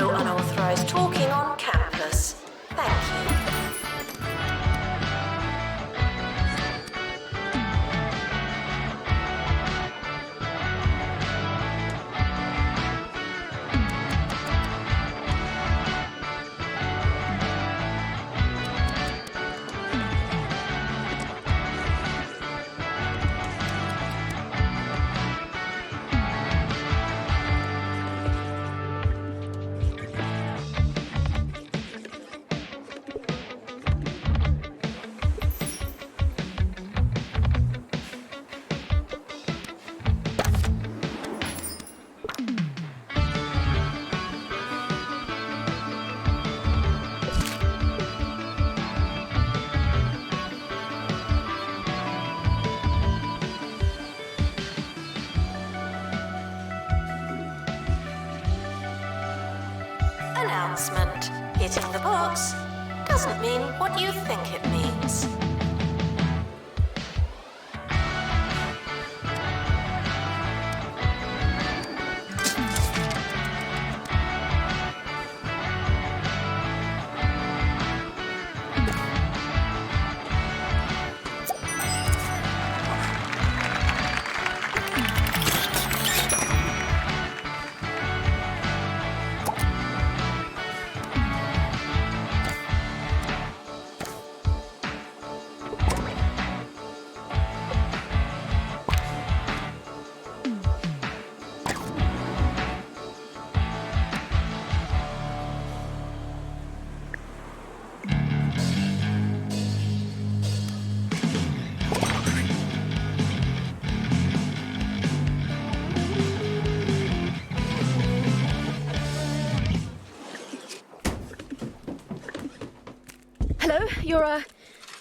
No unauthorized talking on campus. Thank you. Announcement. Hitting the box doesn't mean what you think it means.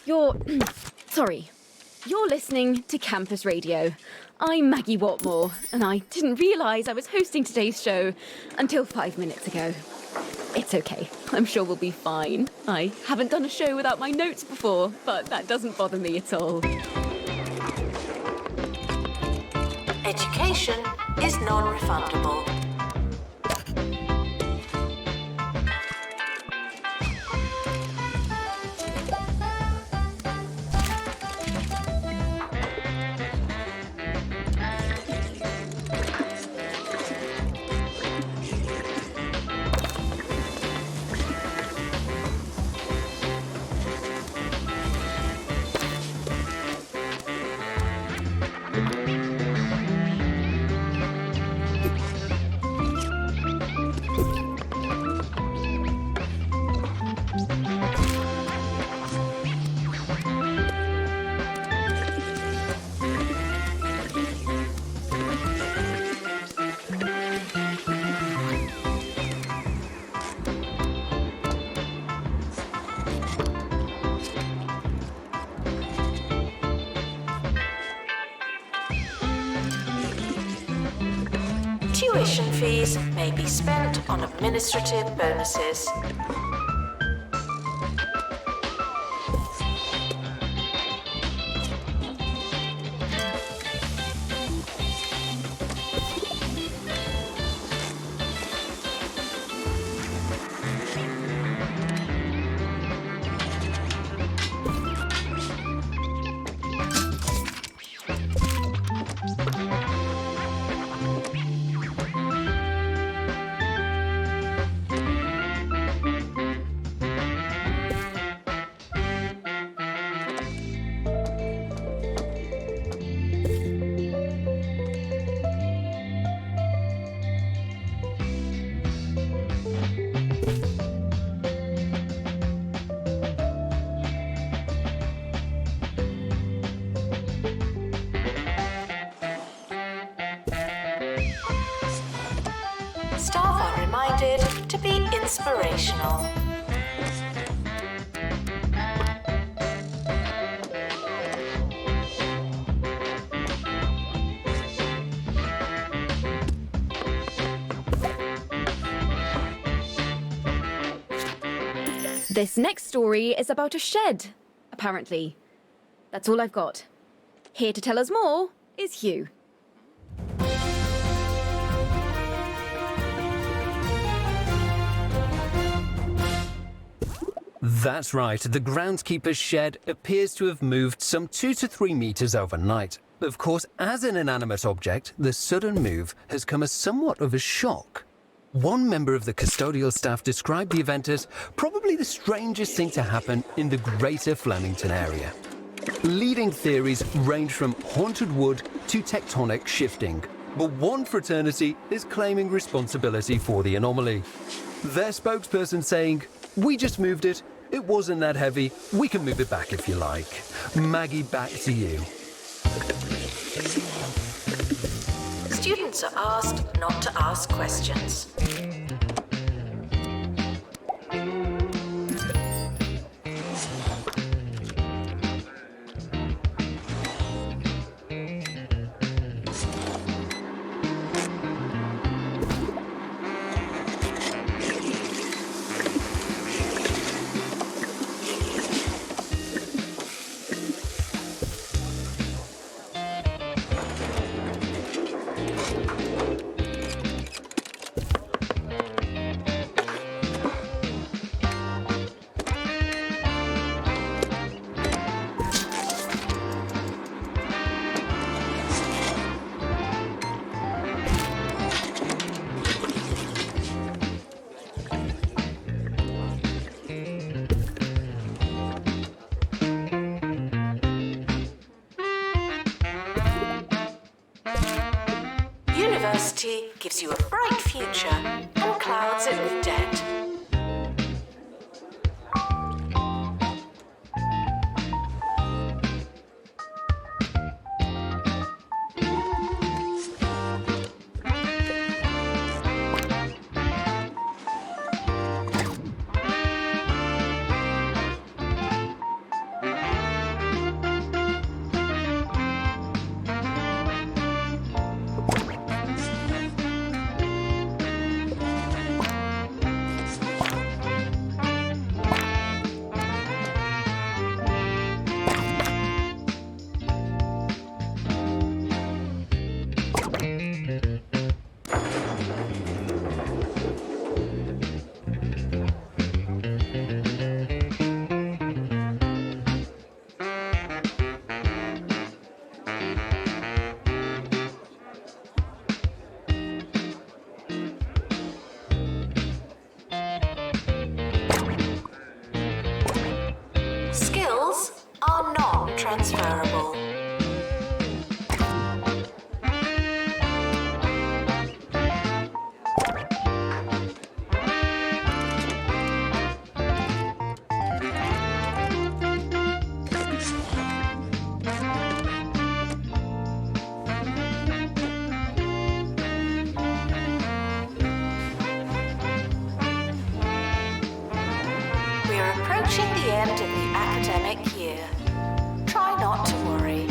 Hello, sorry. You're listening to Campus Radio. I'm Maggie Watmore, and I didn't realise I was hosting today's show until 5 minutes ago. It's okay. I'm sure we'll be fine. I haven't done a show without my notes before, but that doesn't bother me at all. Education is non-refundable. Tuition fees may be spent on administrative bonuses. Staff are reminded to be inspirational. This next story is about a shed, apparently. That's all I've got. Here to tell us more is Hugh. That's right, the groundskeeper's shed appears to have moved some 2 to 3 meters overnight. Of course, as an inanimate object, the sudden move has come as somewhat of a shock. One member of the custodial staff described the event as probably the strangest thing to happen in the greater Flemington area. Leading theories range from haunted wood to tectonic shifting, but one fraternity is claiming responsibility for the anomaly. Their spokesperson saying, "We just moved it. It wasn't that heavy. We can move it back if you like." Maggie, back to you. Students are asked not to ask questions. University gives you a bright future and clouds it with debt. Skills are non-transferable. We're approaching the end of the academic year. Try not to worry.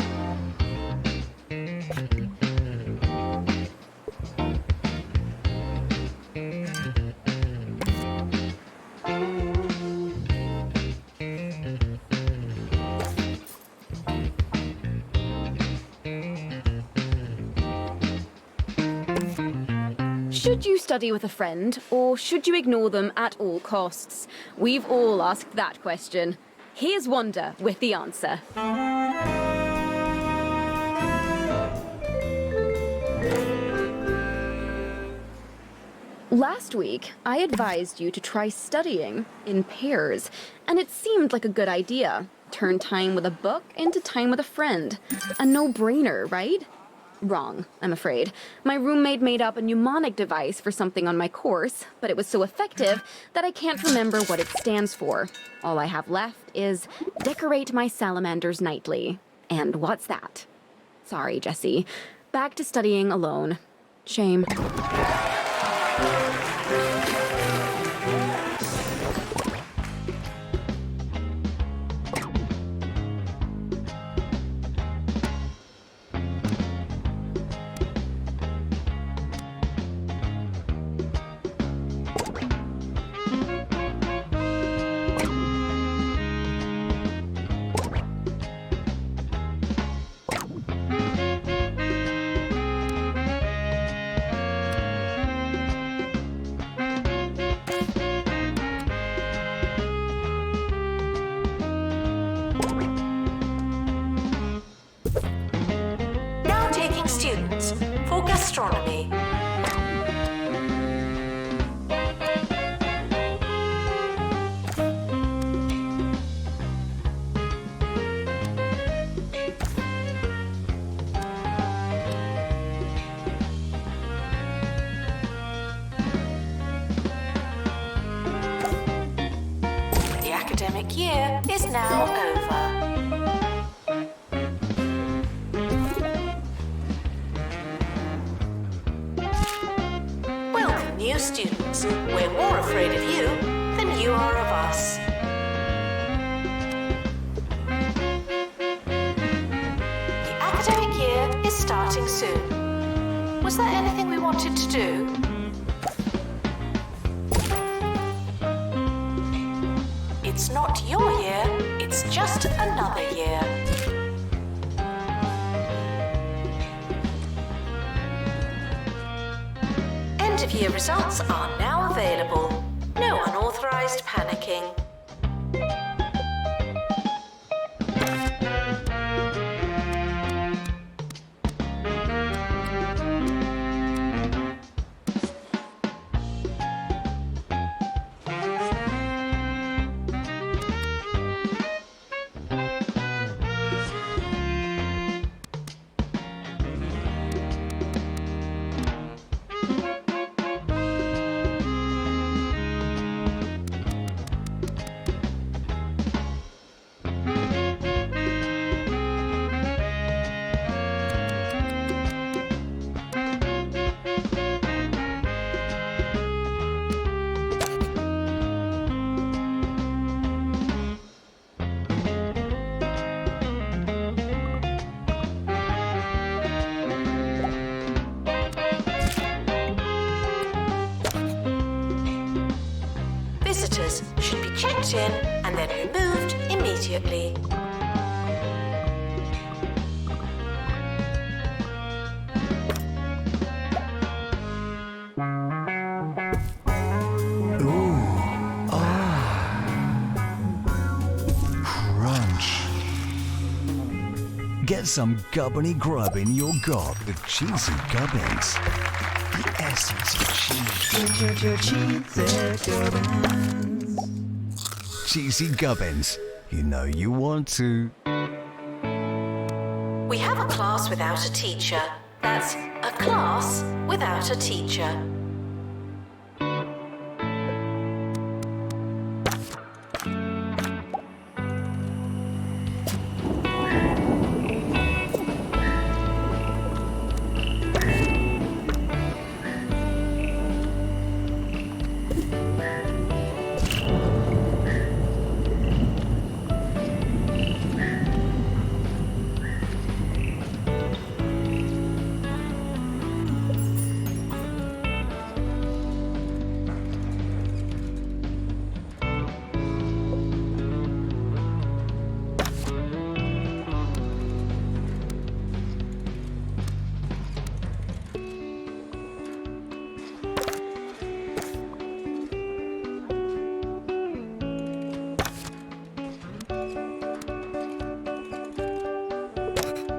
Should you study with a friend, or should you ignore them at all costs? We've all asked that question. Here's Wanda with the answer. Last week, I advised you to try studying in pairs, and it seemed like a good idea. Turn time with a book into time with a friend. A no-brainer, right? Wrong, I'm afraid. My roommate made up a mnemonic device for something on my course, but it was so effective that I can't remember what it stands for. All I have left is decorate my salamanders nightly. And what's that? Sorry, Jessie. Back to studying alone. Shame. astronomy. The academic year is now over. Welcome, new students. We're more afraid of you than you are of us. The academic year is starting soon. Was there anything we wanted to do? It's not your year, it's just another year. End-of-year results are now available. No unauthorized panicking. Visitors should be checked in and then removed immediately. Crunch. Get some gubbiny grub in your gob with cheesy gubbins. The essence of cheese. Cheesy gubbins. You know you want to. We have a class without a teacher. That's a class without a teacher.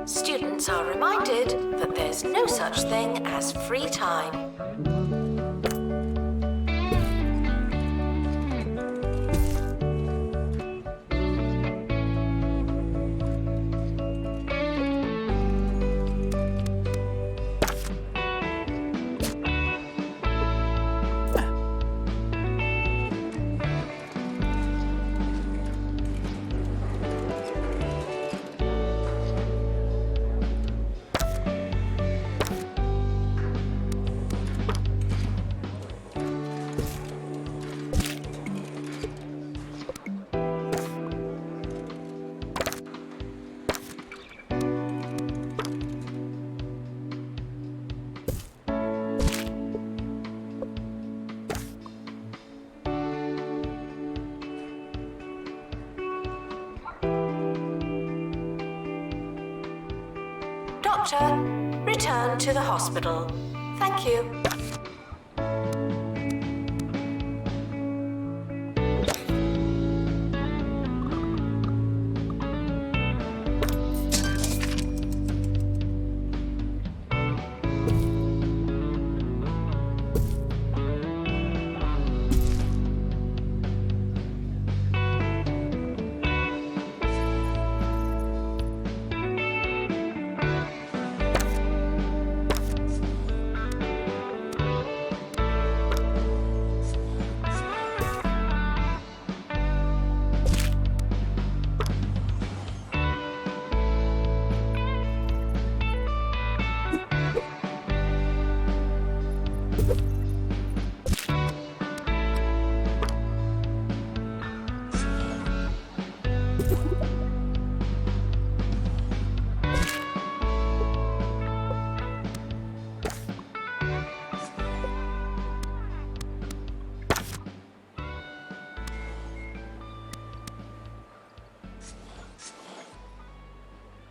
Students are reminded that there's no such thing as free time. Doctor, return to the hospital. Thank you.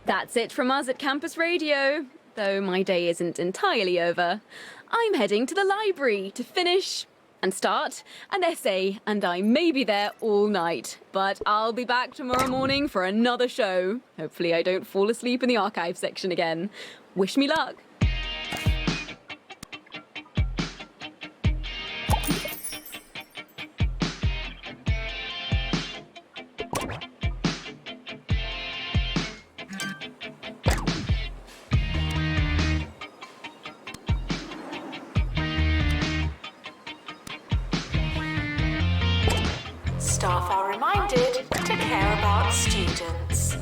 That's it from us at Campus Radio, though my day isn't entirely over. I'm heading to the library to finish and start an essay, and I may be there all night. But I'll be back tomorrow morning for another show. Hopefully I don't fall asleep in the archive section again. Wish me luck. Staff are reminded to care about students.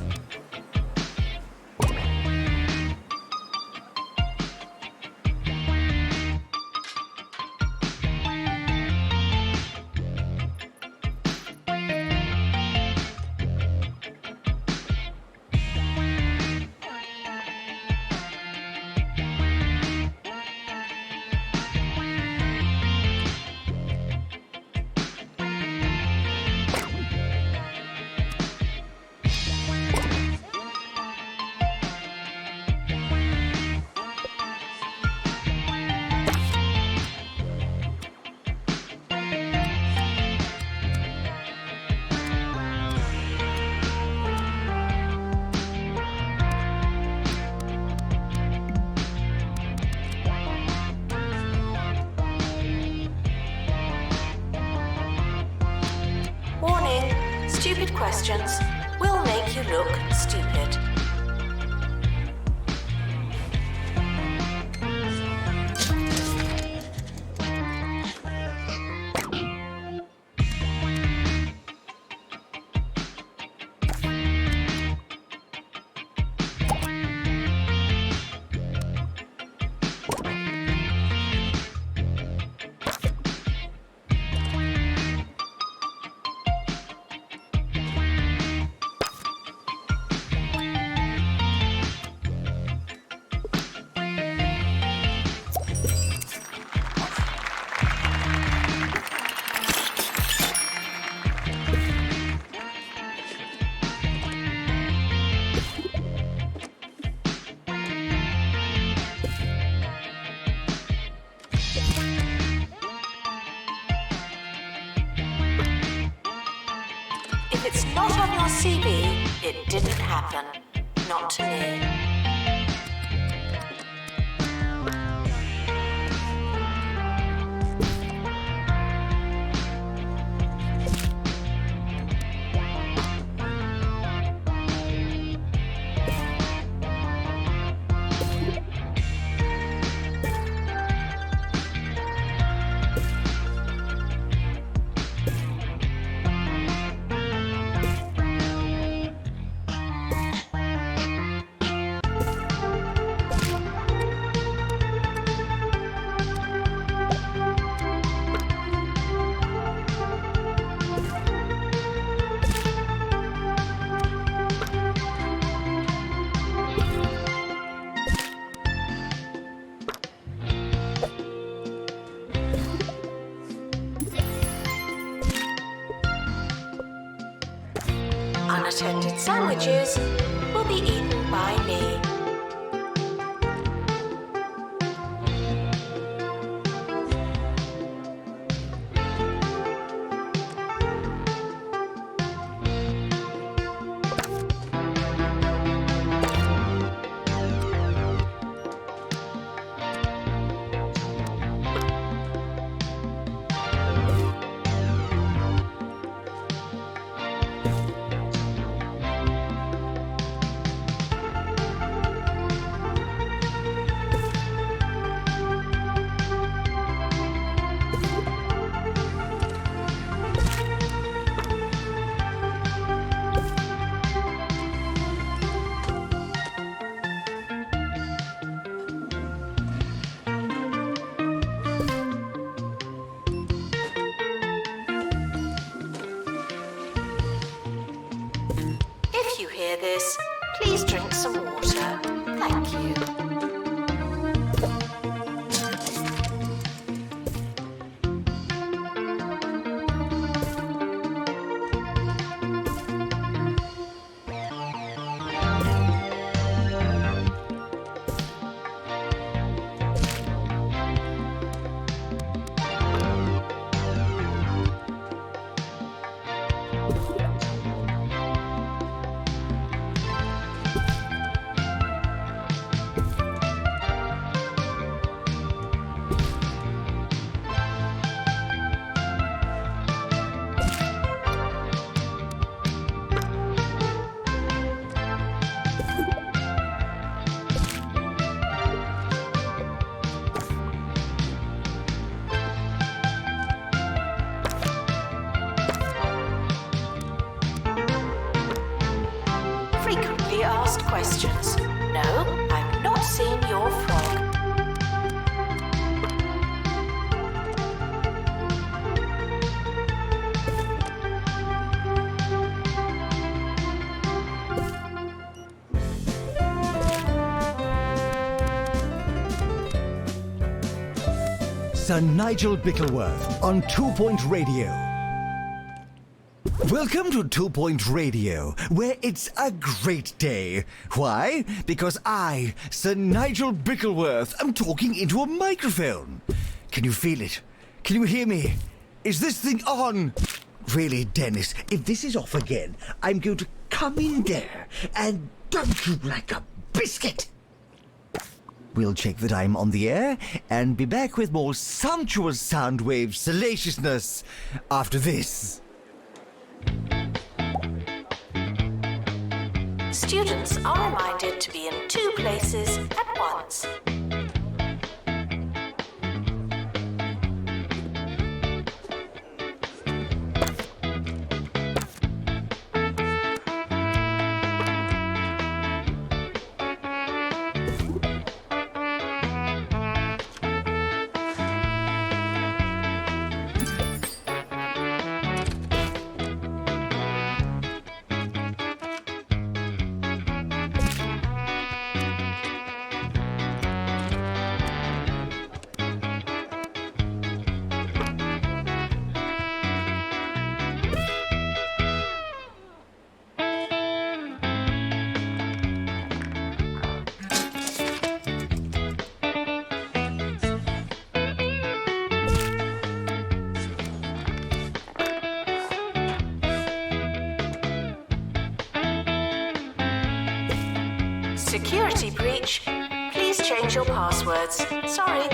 Warning, stupid questions will make you look stupid. If it's not on your CV, it didn't happen. Not to me. Unattended sandwiches will be eaten by me. If you hear this, please drink some water. Thank you. asked questions. No, I've not seen your frog. Sir Nigel Bickleworth on 2 Point Radio. Welcome to 2 Point Radio, where it's a great day. Why? Because I, Sir Nigel Bickleworth, am talking into a microphone. Can you feel it? Can you hear me? Is this thing on? Really, Dennis, if this is off again, I'm going to come in there and dunk you like a biscuit. We'll check that I'm on the air and be back with more sumptuous soundwave salaciousness after this. Students are reminded to be in 2 places at once. Security breach. Please change your passwords. Sorry.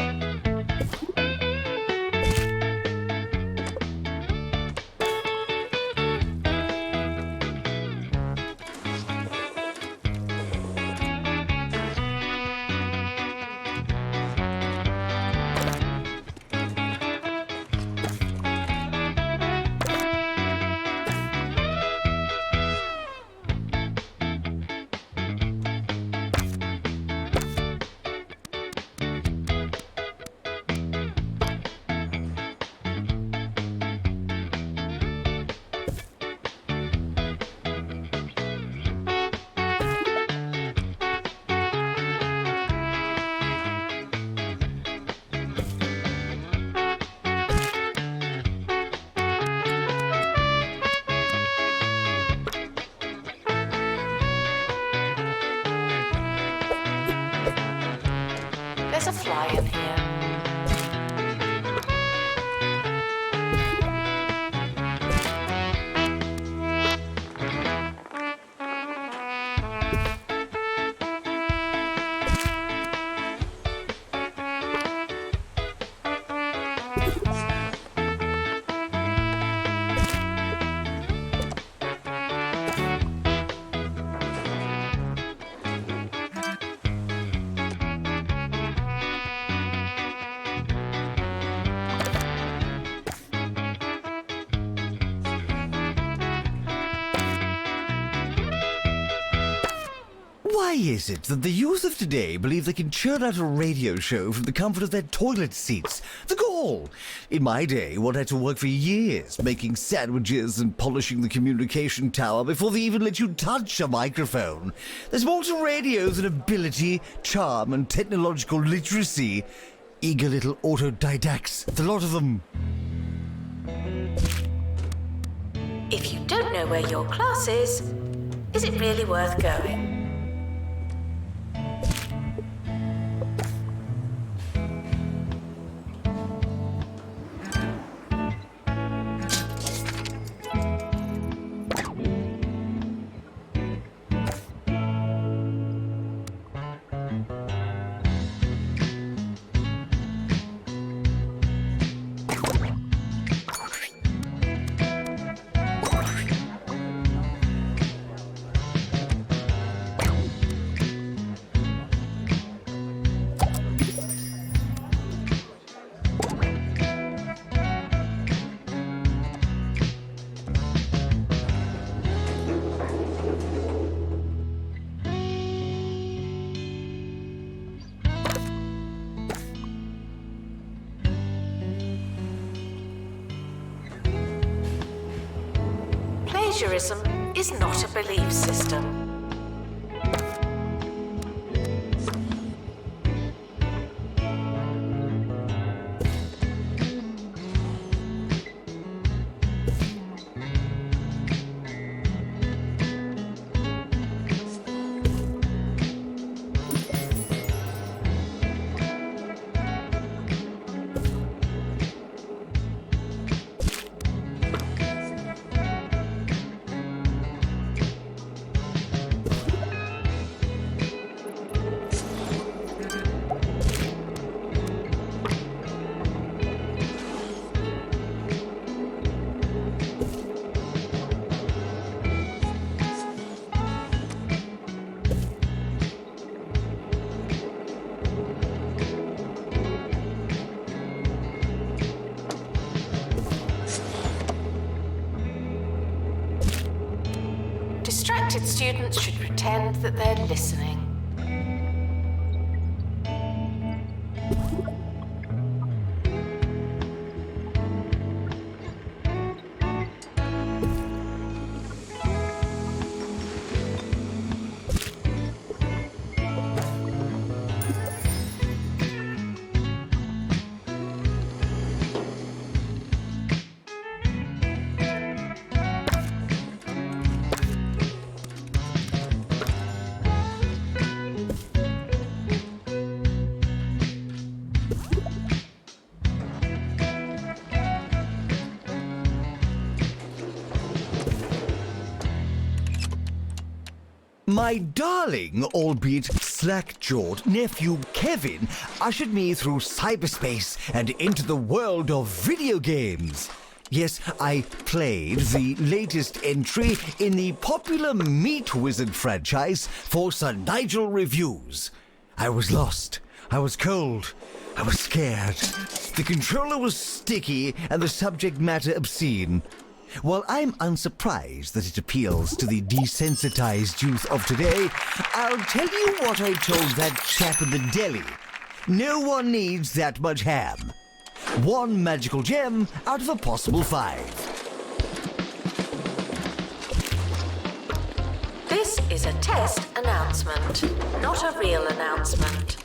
There's a fly in here. Why is it that the youth of today believe they can churn out a radio show from the comfort of their toilet seats? The gall! In my day, one had to work for years, making sandwiches and polishing the communication tower before they even let you touch a microphone. There's more to radio than ability, charm, and technological literacy. Eager little autodidacts, the lot of them. If you don't know where your class is it really worth going? plagiarism is not a belief system. Distracted students should pretend that they're listening. My darling, albeit slack-jawed nephew Kevin ushered me through cyberspace and into the world of video games. Yes, I played the latest entry in the popular Meat Wizard franchise for Sir Nigel reviews. I was lost. I was cold. I was scared. The controller was sticky and the subject matter obscene. While I'm unsurprised that it appeals to the desensitized youth of today, I'll tell you what I told that chap in the deli. No one needs that much ham. One magical gem out of a possible 5. This is a test announcement, not a real announcement.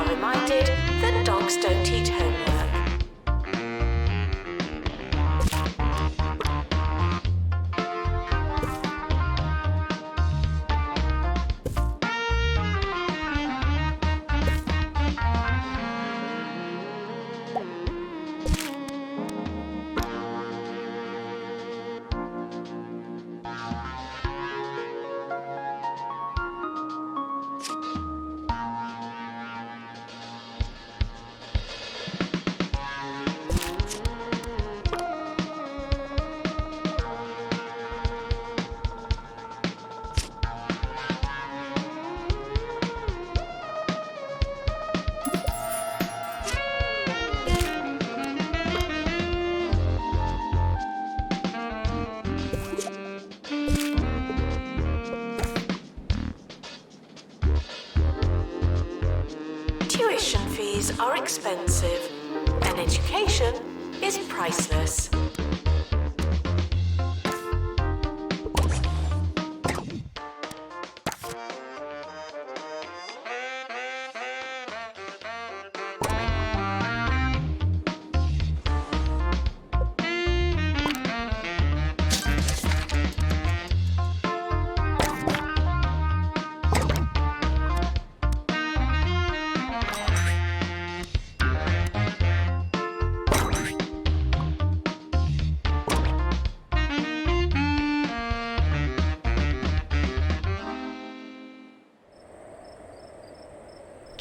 Reminded that dogs don't eat homework. Tuition fees are expensive, and education is priceless.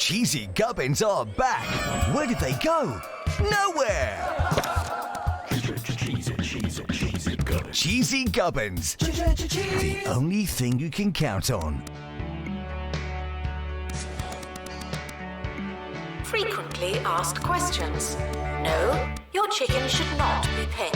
cheesy gubbins are back. Where did they go? Nowhere! Cheesy gubbins. The only thing you can count on. Frequently asked questions. No, your chicken should not be pink.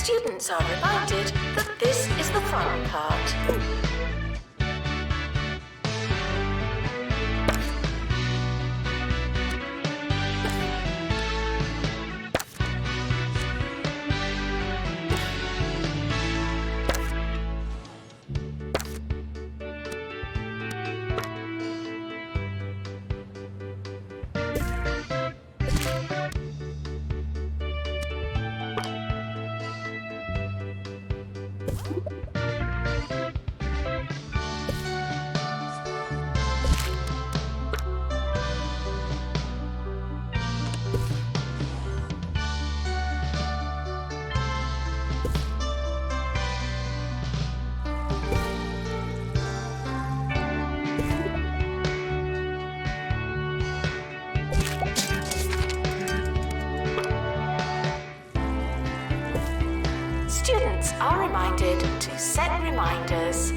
Students are reminded that this is the fun part. Students are reminded to set reminders.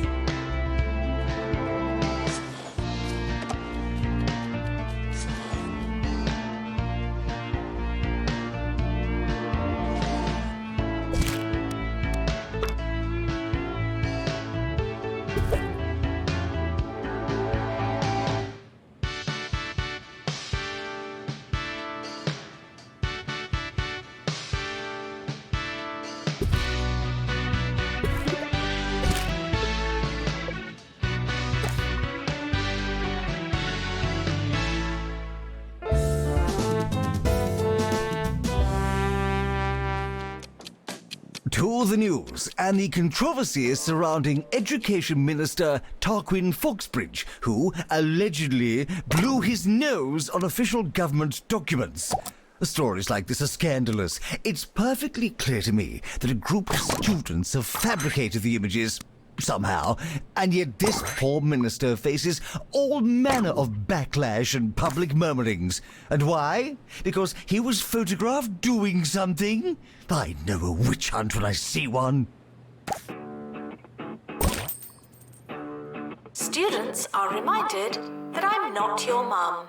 To the news and the controversies surrounding Education Minister Tarquin Foxbridge, who allegedly blew his nose on official government documents. Stories like this are scandalous. It's perfectly clear to me that a group of students have fabricated the images somehow, and yet this poor minister faces all manner of backlash and public murmurings. And why? Because he was photographed doing something? I know a witch hunt when I see one. Students are reminded that I'm not your mum.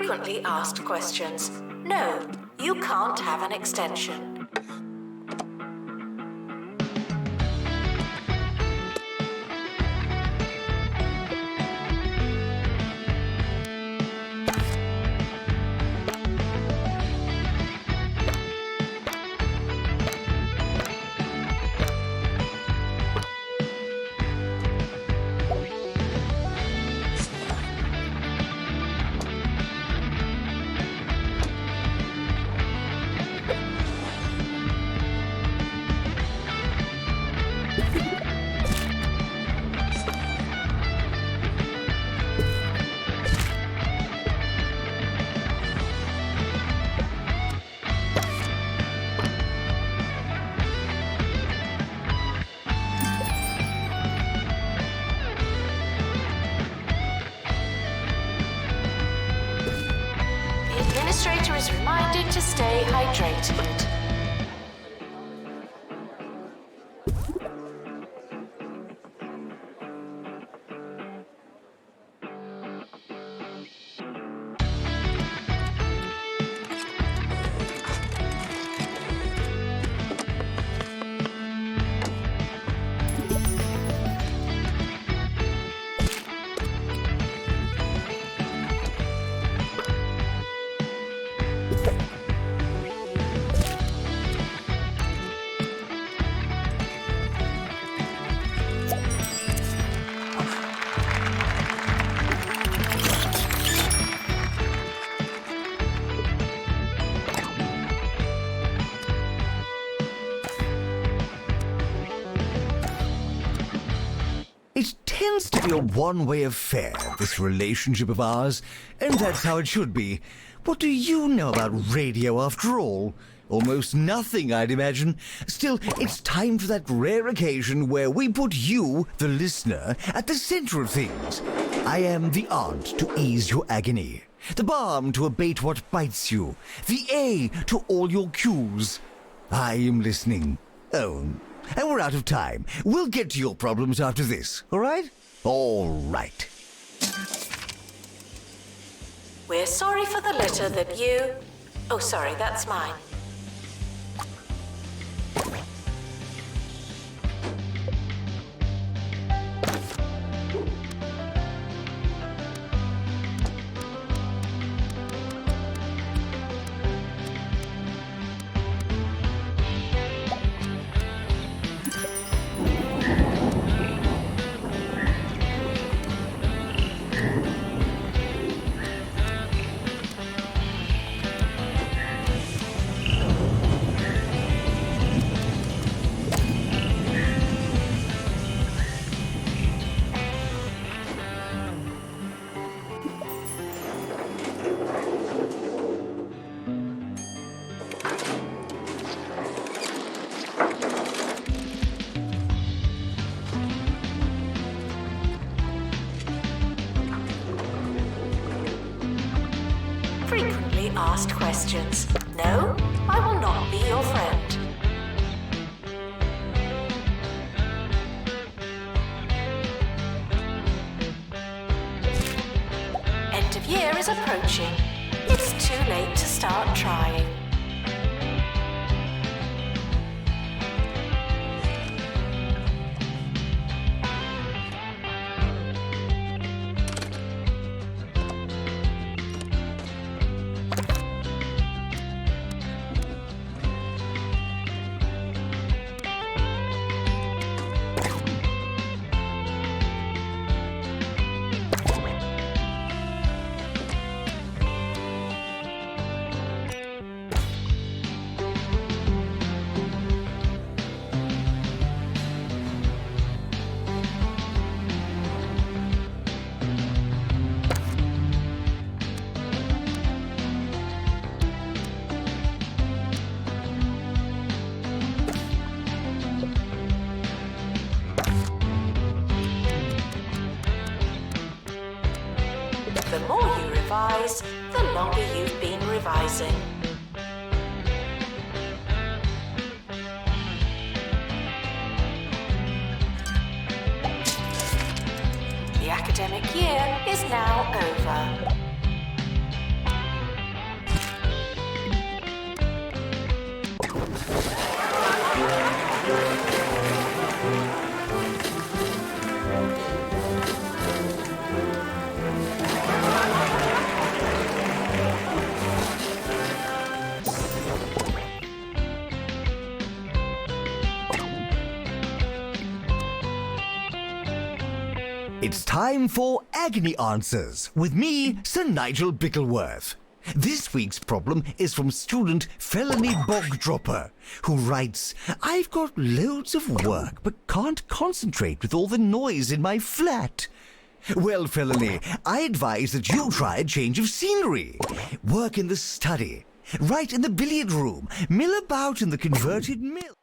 Frequently asked questions. No, you can't have an extension. The administrator is reminded to stay hydrated. It tends to be a one-way affair, this relationship of ours, and that's how it should be. What do you know about radio, after all? Almost nothing, I'd imagine. Still, it's time for that rare occasion where we put you, the listener, at the center of things. I am the aunt to ease your agony, the balm to abate what bites you, the A to all your cues. I am listening. Oh, and we're out of time. We'll get to your problems after this, all right? All right. We're sorry for the litter that you... Oh, sorry, that's mine. Frequently asked questions. No, I will not be your friend. End of year is approaching. It's too late to start trying. The more you revise, the longer you've been revising. The academic year is now over. time for Agony Answers with me, Sir Nigel Bickleworth. This week's problem is from student Felony Bogdropper, who writes, I've got loads of work but can't concentrate with all the noise in my flat. Well, Felony, I advise that you try a change of scenery. Work in the study, write in the billiard room, mill about in the converted mill.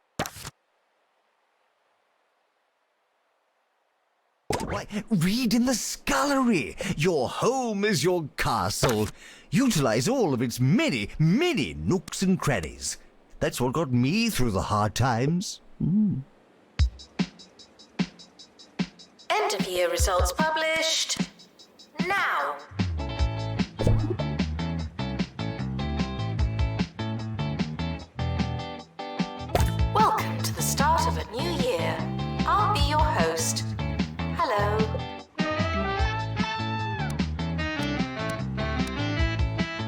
Why, read in the scullery. Your home is your castle. Utilize all of its many, many nooks and crannies. That's what got me through the hard times. End of year results published now. Welcome to the start of a new year. I'll be your host. Hello.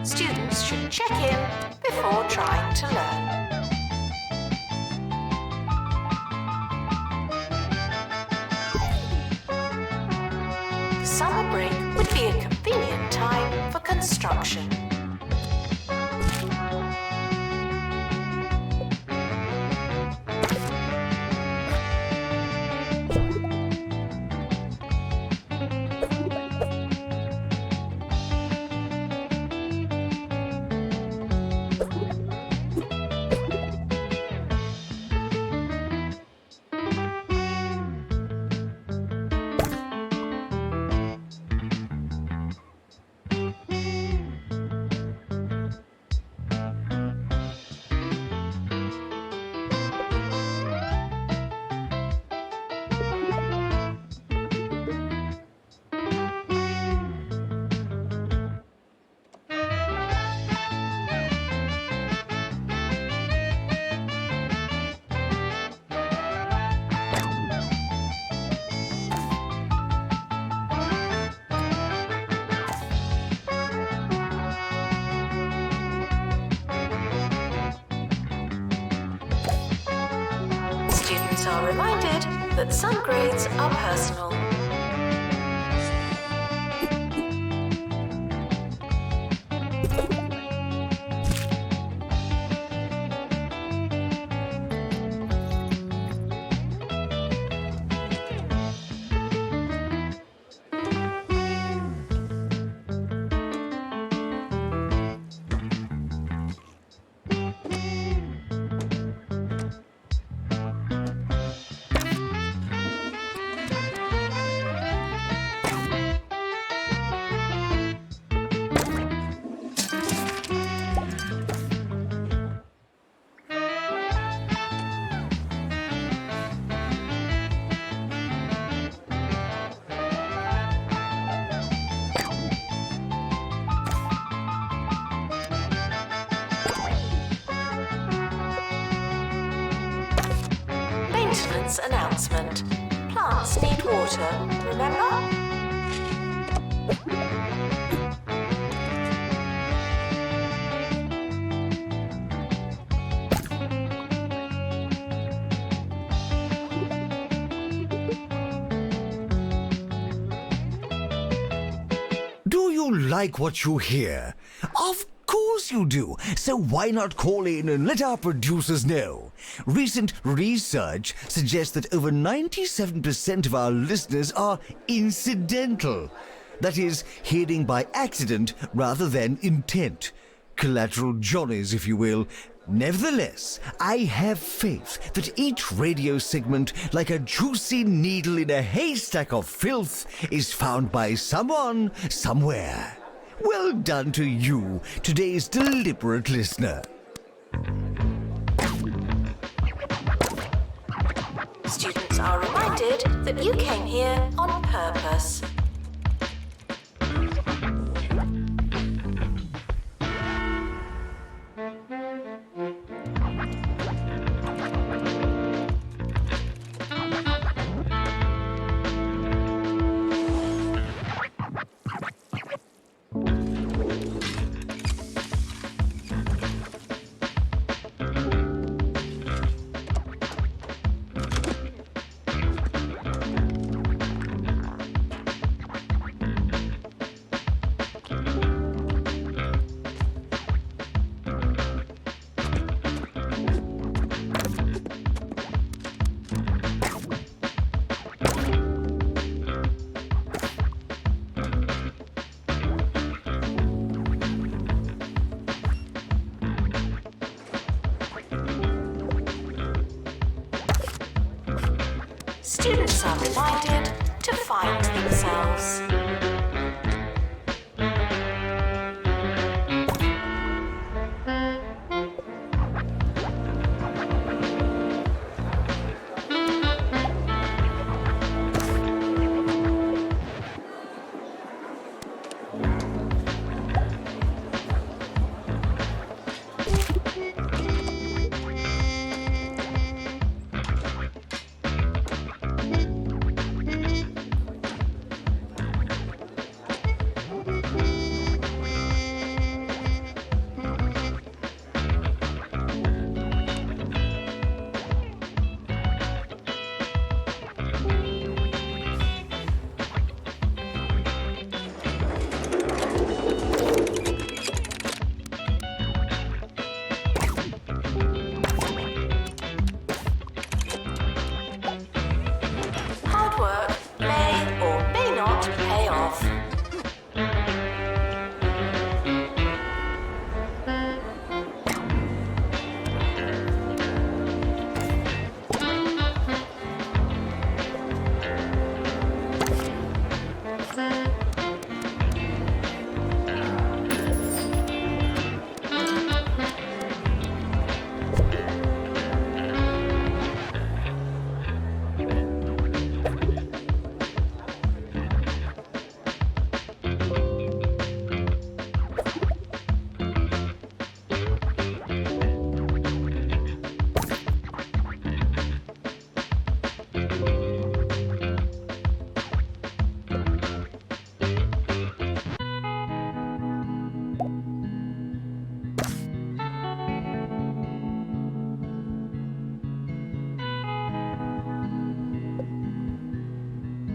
Students should check in before trying to learn. The summer break would be a convenient time for construction. Students are reminded that some grades are personal. Maintenance announcement. Plants need water, remember? Do you like what you hear? Of course you do. So why not call in and let our producers know? Recent research suggests that over 97% of our listeners are incidental. That is, hearing by accident rather than intent. Collateral Johnnies, if you will. Nevertheless, I have faith that each radio segment, like a juicy needle in a haystack of filth, is found by someone, somewhere. Well done to you, today's deliberate listener. Students are reminded that you came here on purpose. Students are reminded to find themselves. Hard work may or may not pay off.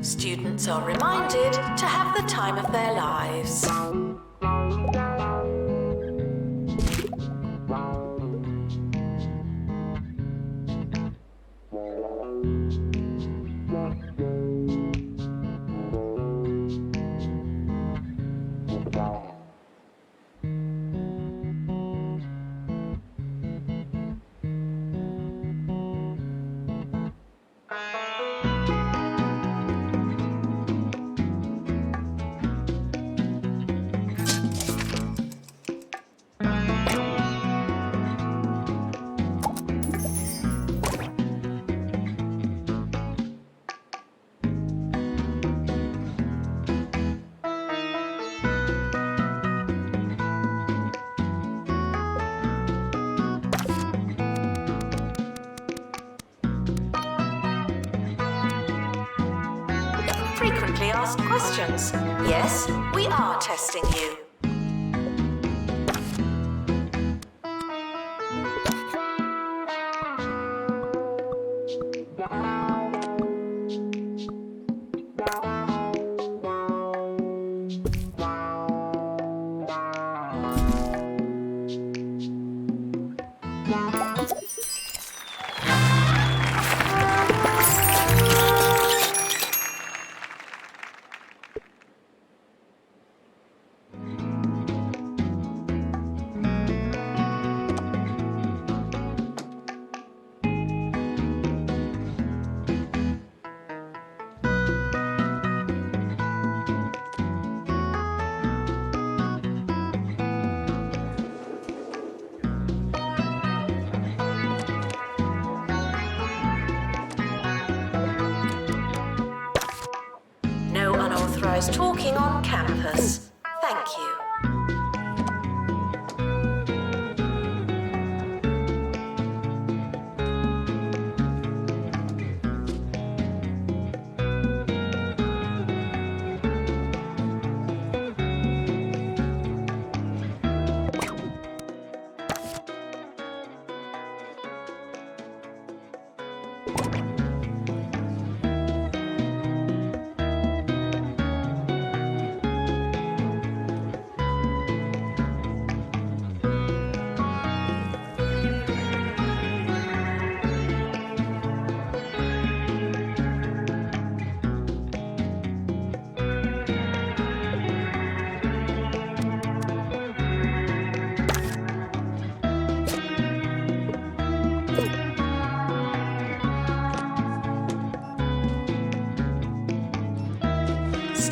Students are reminded to have the time of their lives. Frequently asked questions. Yes, we are testing you. No unauthorized talking on campus. Thank you.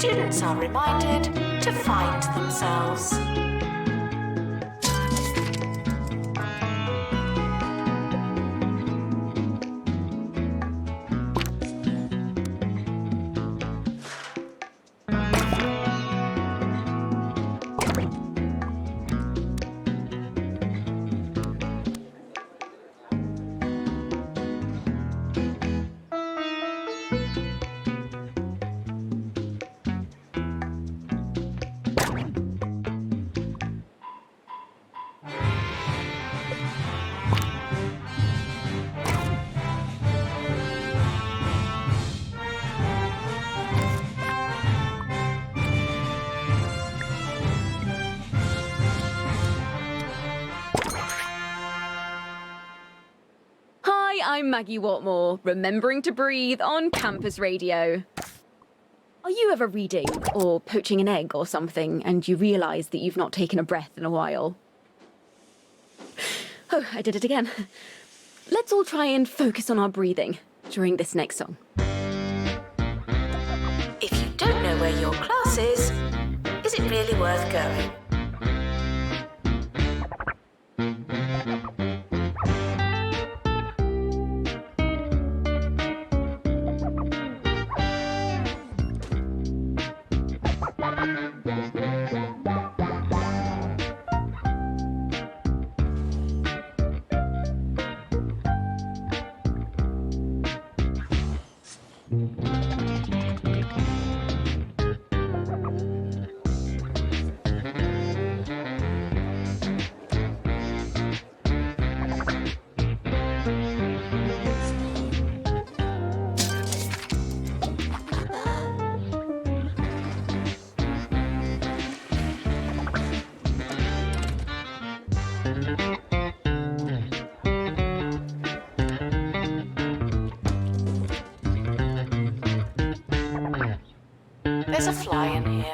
students are reminded to find themselves. I'm Maggie Watmore, remembering to breathe on campus radio. Are you ever reading or poaching an egg or something and you realise that you've not taken a breath in a while? Oh, I did it again. Let's all try and focus on our breathing during this next song. If you don't know where your class is it really worth going? There's a fly in here.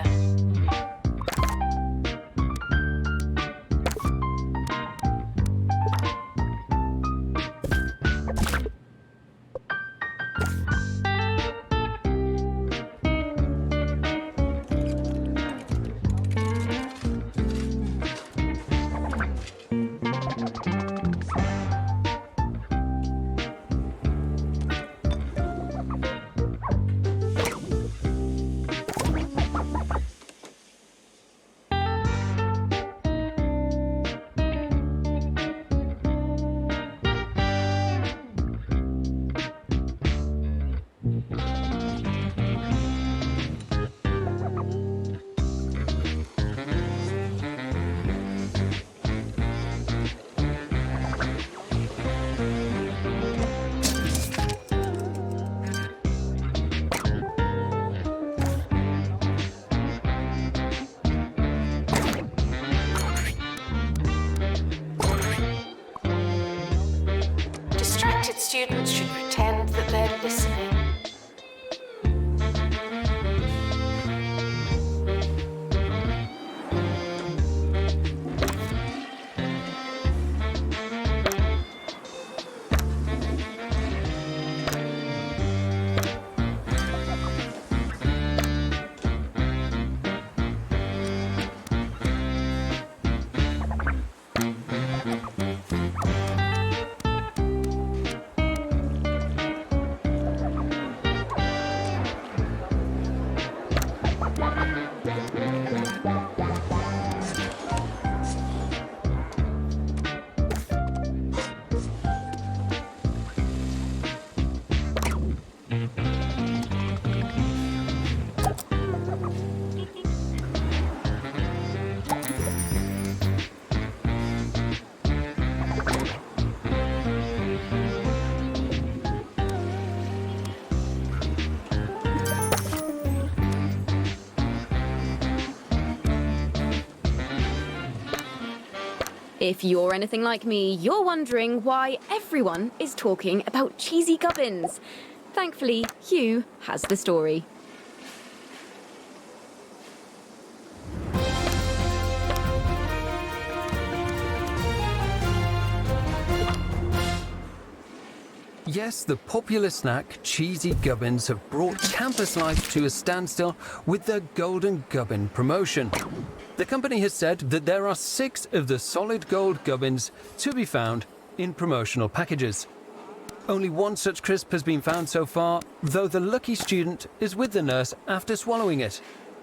Students should pretend that they're listening. If you're anything like me, you're wondering why everyone is talking about cheesy gubbins. Thankfully, Hugh has the story. Yes, the popular snack cheesy gubbins have brought campus life to a standstill with their Golden Gubbin promotion. The company has said that there are 6 of the solid gold gubbins to be found in promotional packages. Only one such crisp has been found so far, though the lucky student is with the nurse after swallowing it.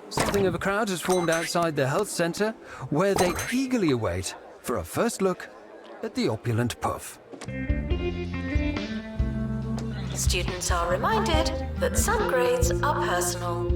Something of a crowd has formed outside the health centre, where they eagerly await for a first look at the opulent puff. Students are reminded that some grades are personal.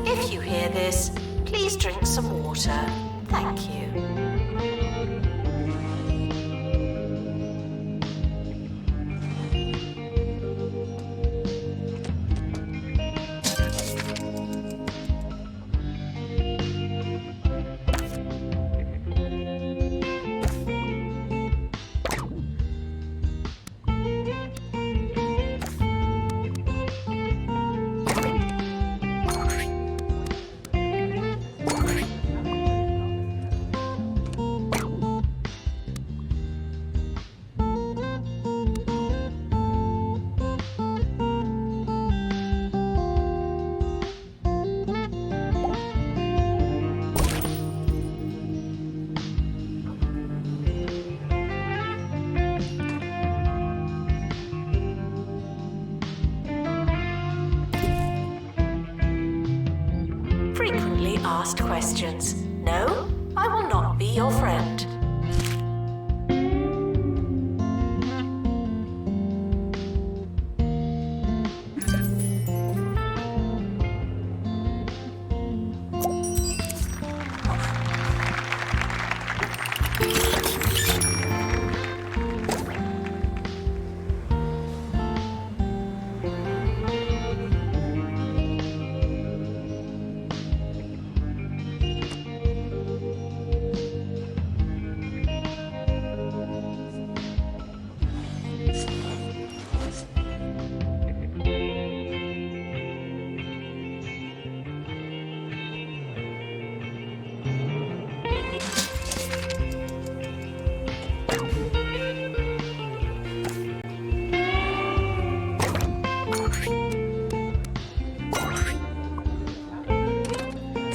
If you hear this, please drink some water. Thank you. Frequently asked questions. No, I will not be your friend.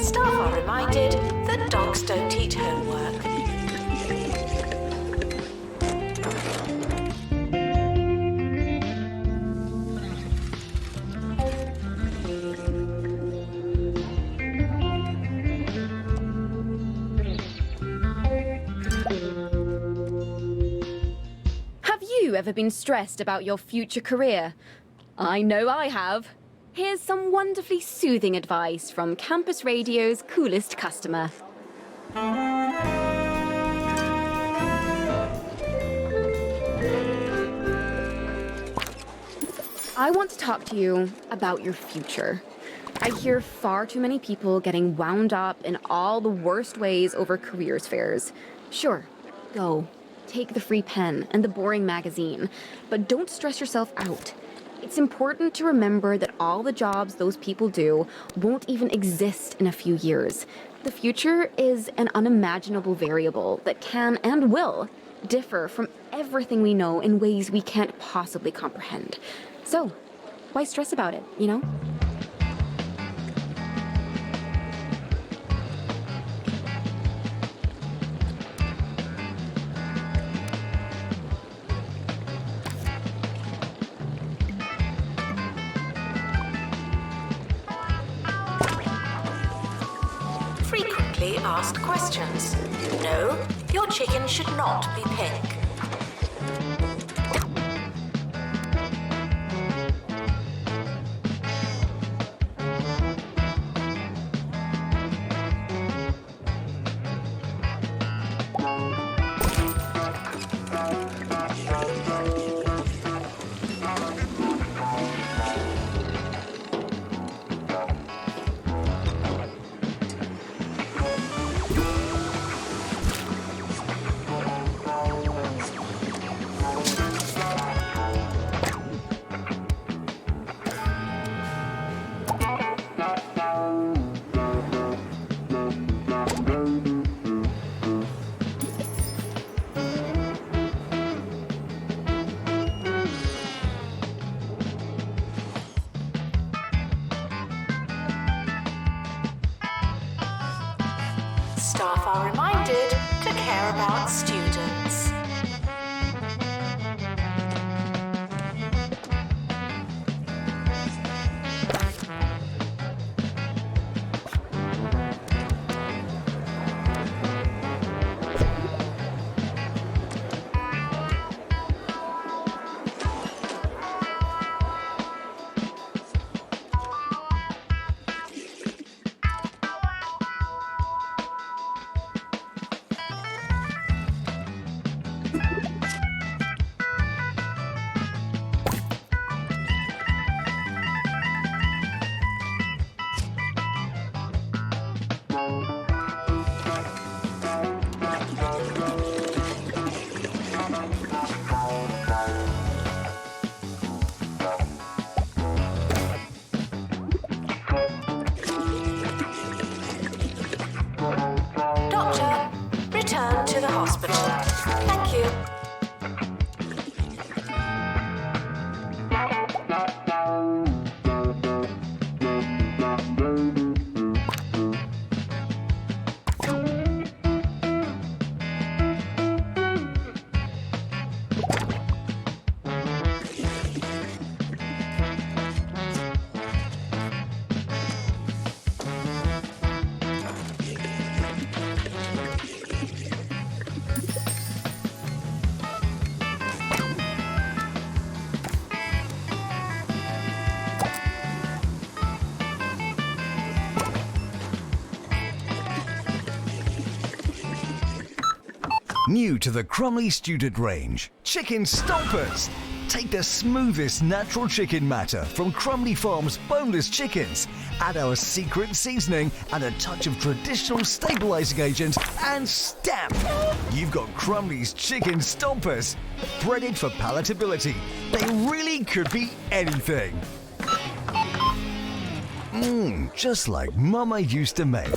Staff are reminded that dogs don't eat homework. Have you ever been stressed about your future career? I know I have. Here's some wonderfully soothing advice from Campus Radio's coolest customer. I want to talk to you about your future. I hear far too many people getting wound up in all the worst ways over careers fairs. Sure, go. Take the free pen and the boring magazine, but don't stress yourself out. It's important to remember that all the jobs those people do won't even exist in a few years. The future is an unimaginable variable that can and will differ from everything we know in ways we can't possibly comprehend. So, why stress about it, you know? asked questions. No, your chicken should not be pink. Staff are reminded to care about students. Doctor, return to the hospital. Thank you. New to the Crumley student range, Chicken Stompers. Take the smoothest natural chicken matter from Crumley Farms boneless chickens. Add our secret seasoning and a touch of traditional stabilizing agent and stamp. You've got Crumley's Chicken Stompers. Breaded for palatability. They really could be anything. Just like Mama used to make.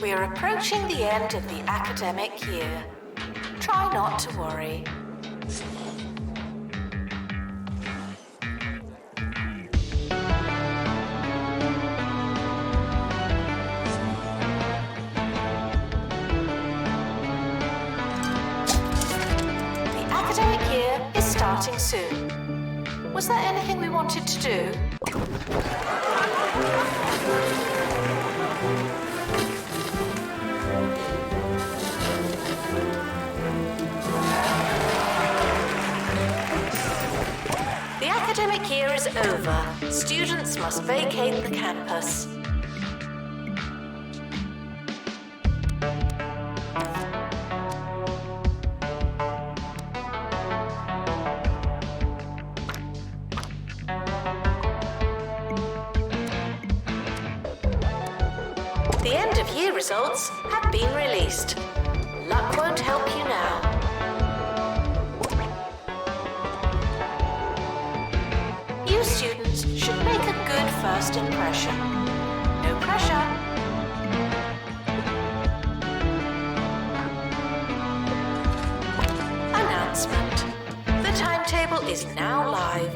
We're approaching the end of the academic year. Try not to worry. The academic year is starting soon. Was there anything we wanted to do? The academic year is over. Students must vacate the campus. The end of year results have been released. Luck won't help you now. You students should make a good first impression. No pressure. Announcement. The timetable is now live.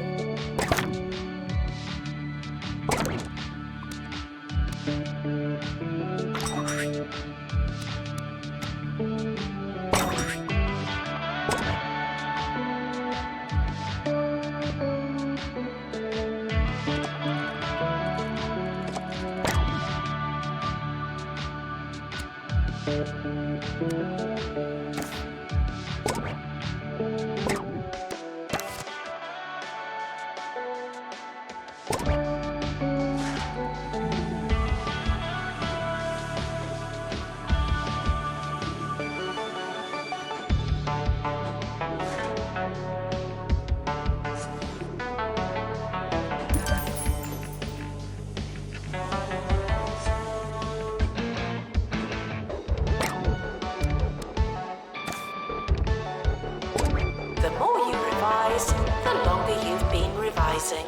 the longer you've been revising.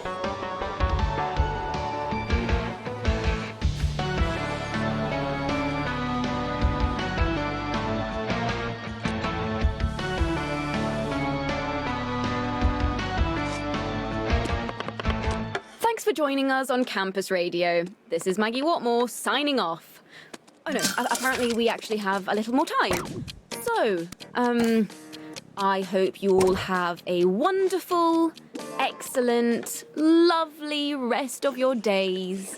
Thanks for joining us on Campus Radio. This is Maggie Watmore signing off. Oh no, apparently we actually have a little more time. So, I hope you all have a wonderful, excellent, lovely rest of your days.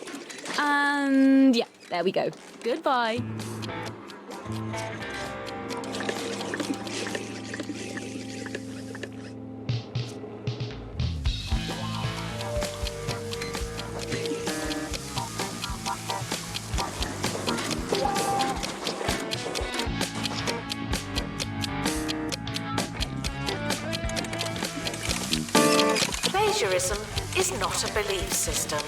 And yeah, there we go. Goodbye. Plagiarism is not a belief system.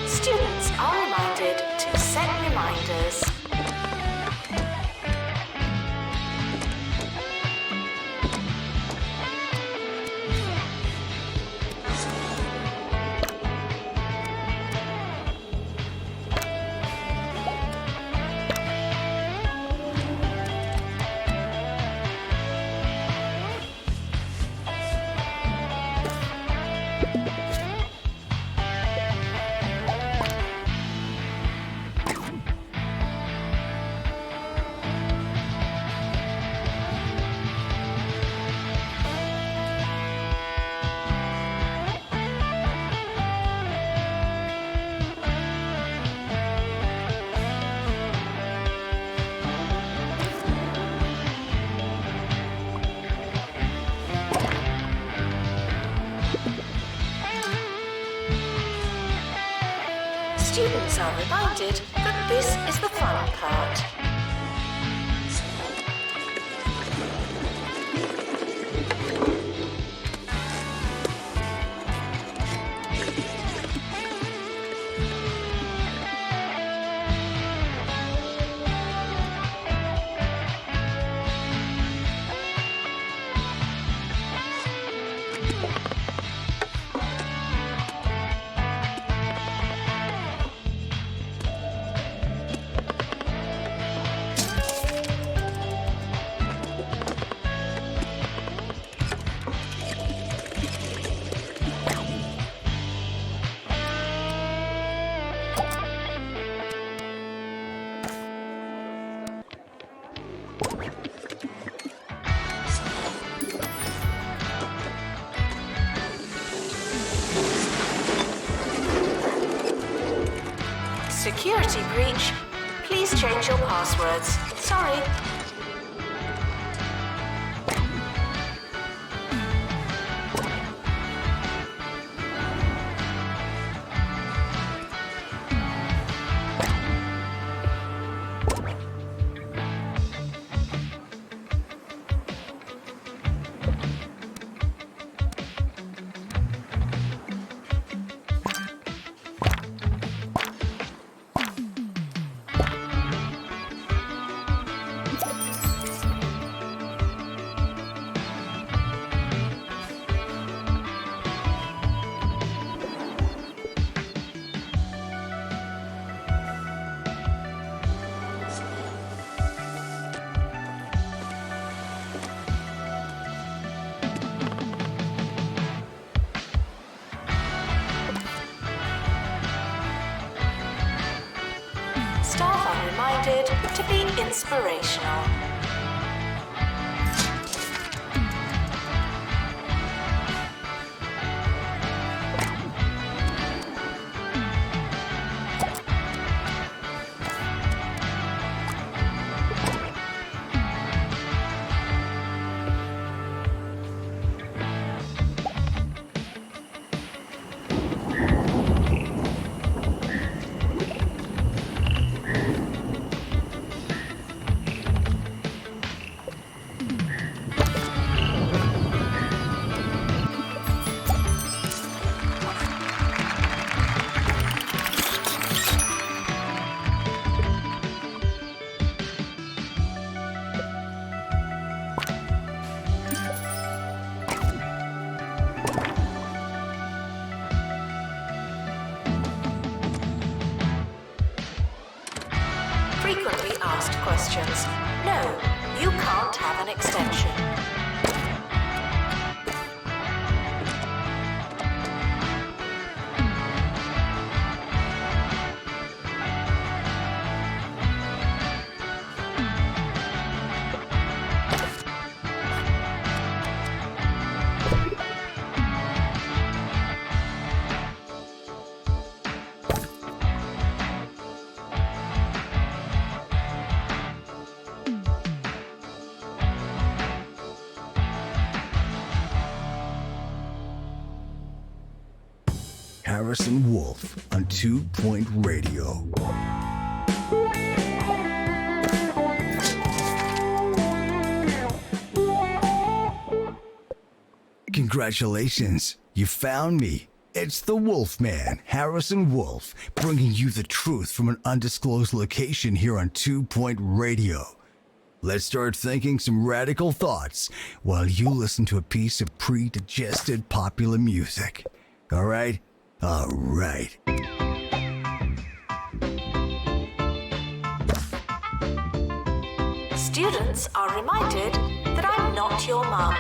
Students are reminded to set reminders. Students are reminded that this is the fun part. Security breach. Please change your passwords. Sorry. to be inspirational. Frequently asked questions. No, you can't have an extension. Harrison Wolf on 2 Radio. Congratulations, you found me. It's the Wolfman, Harrison Wolf, bringing you the truth from an undisclosed location here on 2 Radio. Let's start thinking some radical thoughts while you listen to a piece of pre-digested popular music. All right? All right. Students are reminded that I'm not your mum.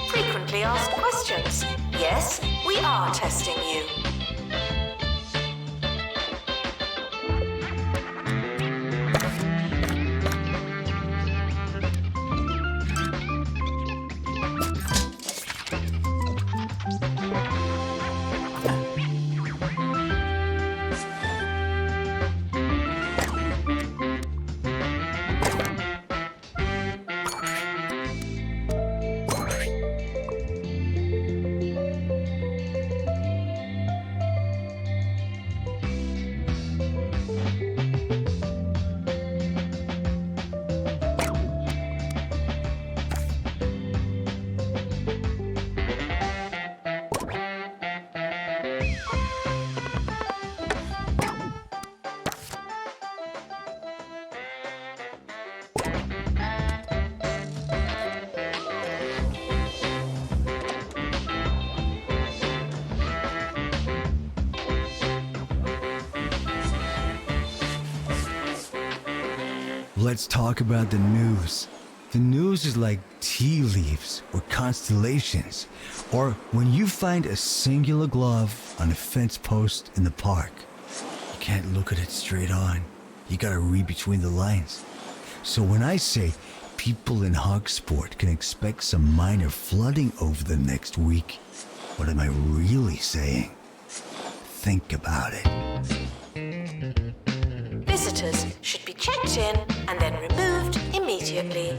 Frequently asked questions. Yes, we are testing you. Let's talk about the news. The news is like tea leaves or constellations, or when you find a singular glove on a fence post in the park. You can't look at it straight on. You gotta read between the lines. So when I say people in hog sport can expect some minor flooding over the next week, what am I really saying? think about it. Visitors should be checked in and then removed immediately.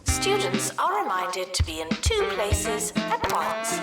Students are reminded to be in 2 places at once.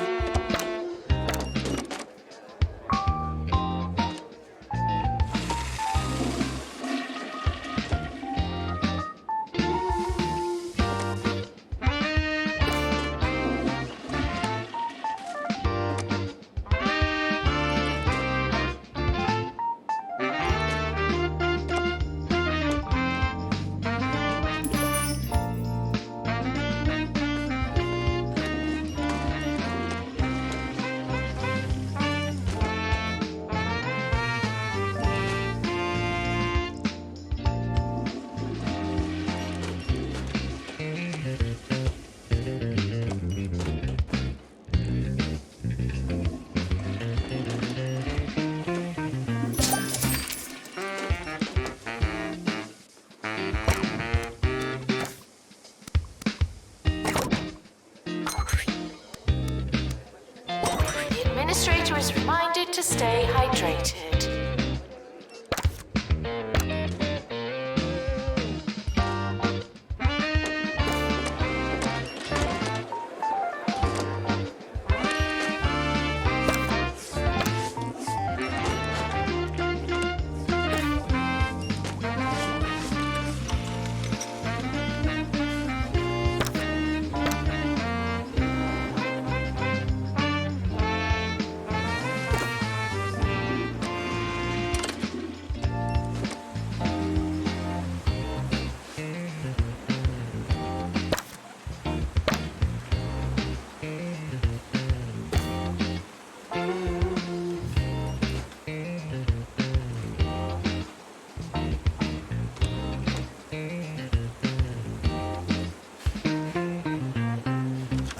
The administrator is reminded to stay hydrated.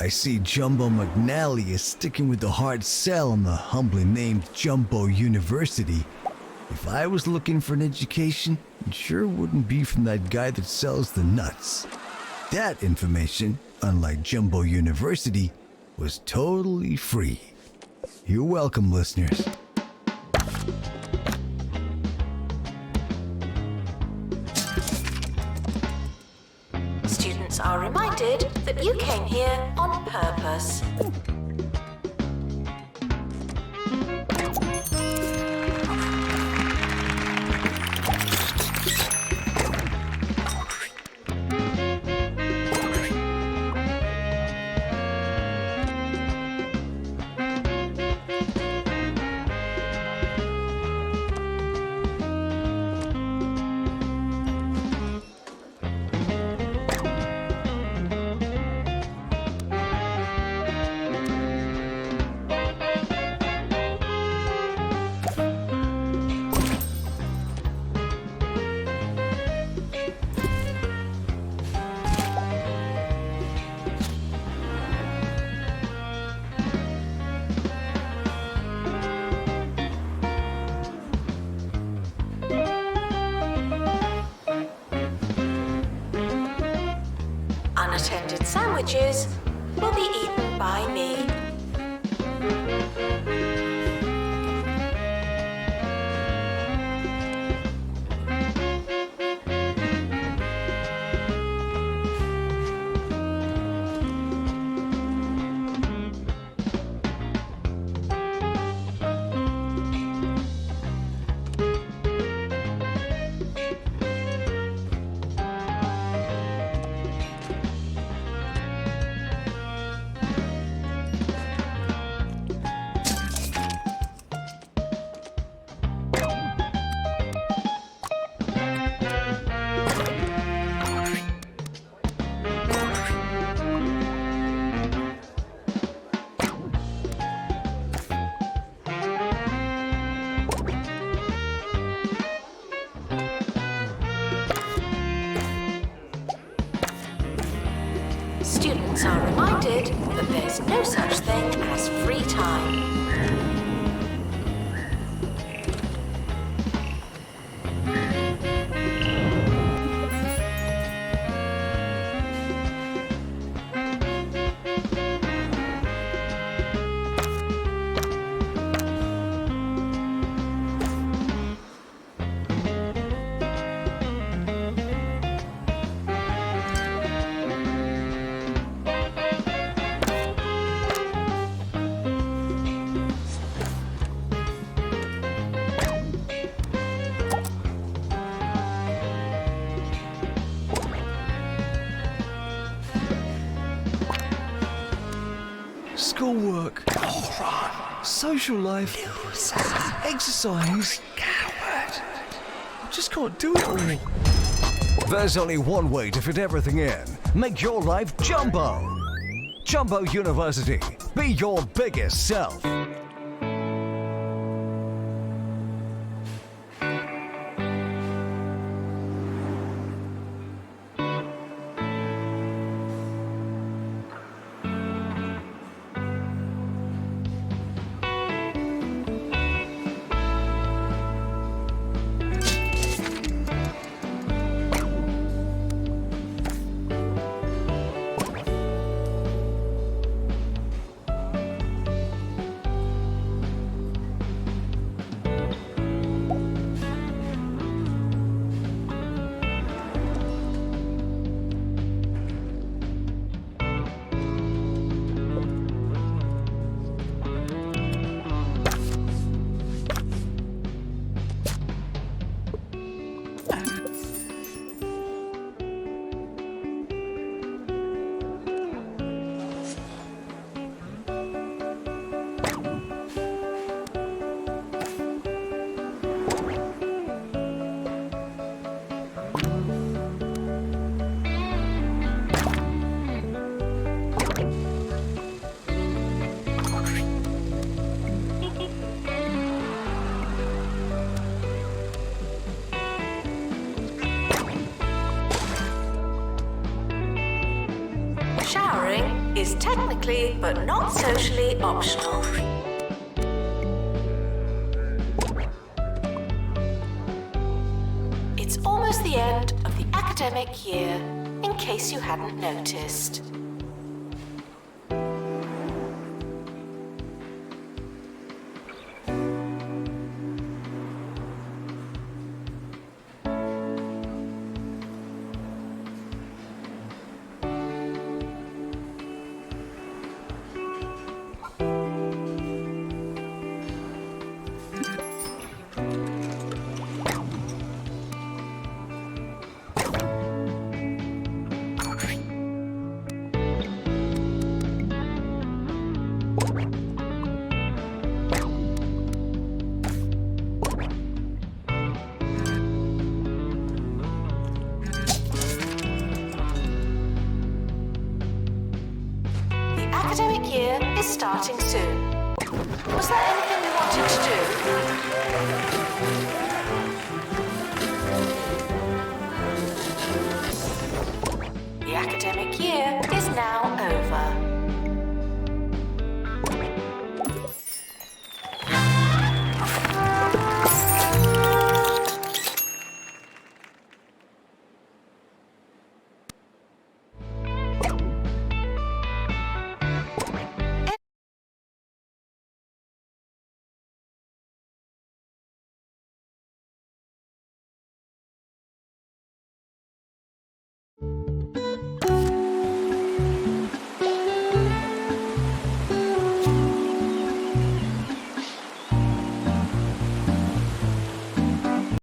I see Jumbo McNally is sticking with the hard sell on the humbly named Jumbo University. If I was looking for an education, it sure wouldn't be from that guy that sells the nuts. That information, unlike Jumbo University, was totally free. You're welcome, listeners. Students are reminded that you came here on purpose. Unattended sandwiches will be eaten by me. Students are reminded that there's no such thing as free time. Schoolwork, social life, exercise. Coward. I just can't do it all. There's only one way to fit everything in. Make your life Jumbo. Jumbo University. Be your biggest self. Showering is technically but not socially optional. It's almost the end of the academic year, in case you hadn't noticed. Academic year is starting soon. Was there anything we wanted to do? The academic year is now over.